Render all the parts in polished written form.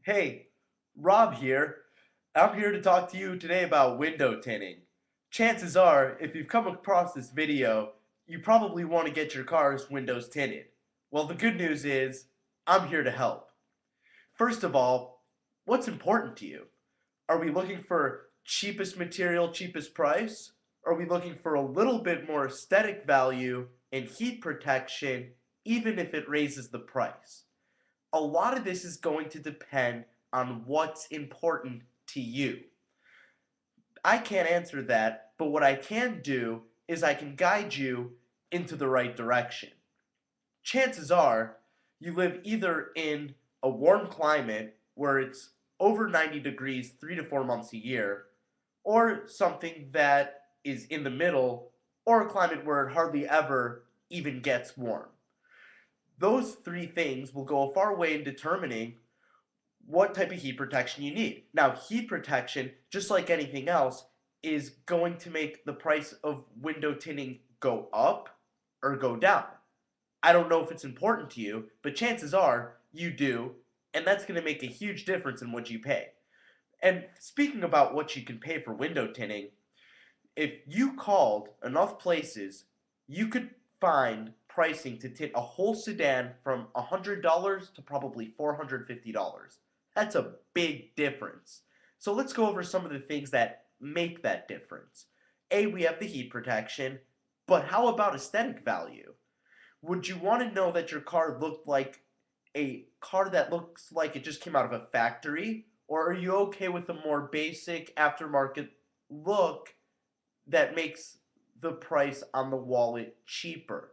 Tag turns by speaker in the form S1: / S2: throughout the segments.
S1: Hey, Rob here. I'm here to talk to you today about window tinting. Chances are, if you've come across this video, you probably want to get your car's windows tinted. Well, the good news is, I'm here to help. First of all, what's important to you? Are we looking for cheapest material, cheapest price? Are we looking for a little bit more aesthetic value and heat protection, even if it raises the price? A lot of this is going to depend on what's important to you. I can't answer that, but what I can do is I can guide you into the right direction. Chances are you live either in a warm climate where it's over 90 degrees 3 to 4 months a year, or something that is in the middle, or a climate where it hardly ever even gets warm. Those three things will go a far way in determining what type of heat protection you need. Now, heat protection, just like anything else, is going to make the price of window tinting go up or go down. I don't know if it's important to you, but chances are you do, and that's going to make a huge difference in what you pay. And speaking about what you can pay for window tinting, if you called enough places, you could find pricing to tint a whole sedan from $100 to probably $450. That's a big difference. So let's go over some of the things that make that difference. A, we have the heat protection, but how about aesthetic value? Would you want to know that your car looked like a car that looks like it just came out of a factory? Or are you okay with a more basic aftermarket look that makes the price on the wallet cheaper?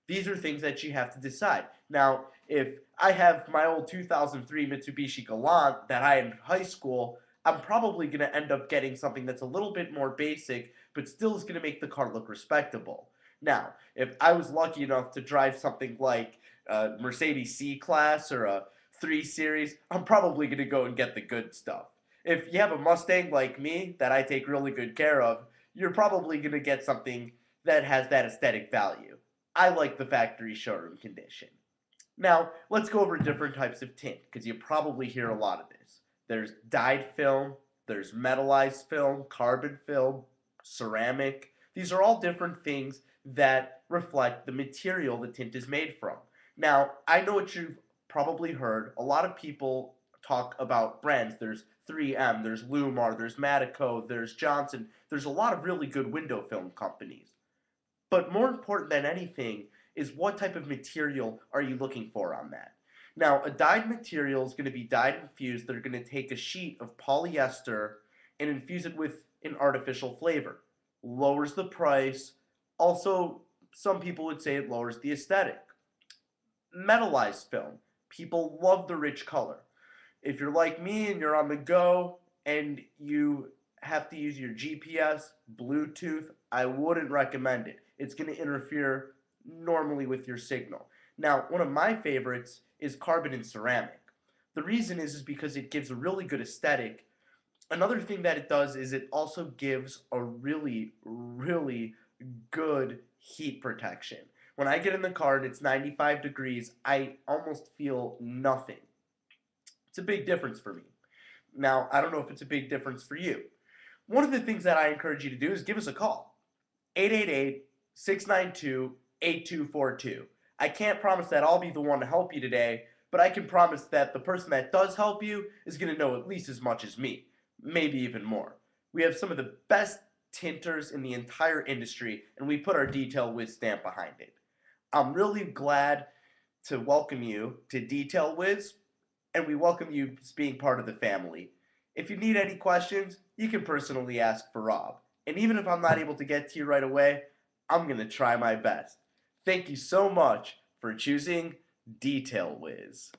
S1: These are things that you have to decide. Now, if I have my old 2003 Mitsubishi Galant that I had in high school, I'm probably going to end up getting something that's a little bit more basic, but still is going to make the car look respectable. Now, if I was lucky enough to drive something like a Mercedes C-Class or a 3 Series, I'm probably going to go and get the good stuff. If you have a Mustang like me that I take really good care of, you're probably going to get something that has that aesthetic value. I like the factory showroom condition. Now, let's go over different types of tint, because you probably hear a lot of this. There's dyed film, there's metallized film, carbon film, ceramic. These are all different things that reflect the material the tint is made from. Now, I know what you've probably heard. A lot of people talk about brands. There's 3M, there's Lumar, there's Matico, there's Johnson. There's a lot of really good window film companies. But more important than anything is what type of material are you looking for on that? Now, a dyed material is going to be dyed infused. They're going to take a sheet of polyester and infuse it with an artificial flavor. Lowers the price. Also, some people would say it lowers the aesthetic. Metallized film. People love the rich color. If you're like me and you're on the go and you have to use your GPS, Bluetooth, I wouldn't recommend it. It's going to interfere normally with your signal. Now, one of my favorites is carbon and ceramic. The reason is because it gives a really good aesthetic. Another thing that it does is it also gives a really, really good heat protection. When I get in the car and it's 95 degrees, I almost feel nothing. It's a big difference for me. Now, I don't know if it's a big difference for you. One of the things that I encourage you to do is give us a call. 888-692-8242. I can't promise that I'll be the one to help you today, but I can promise that the person that does help you is going to know at least as much as me, maybe even more. We have some of the best tinters in the entire industry, and we put our Detail Wiz stamp behind it. I'm really glad to welcome you to Detail Wiz, and we welcome you as being part of the family. If you need any questions, you can personally ask for Rob. And even if I'm not able to get to you right away, I'm going to try my best. Thank you so much for choosing Detail Wiz.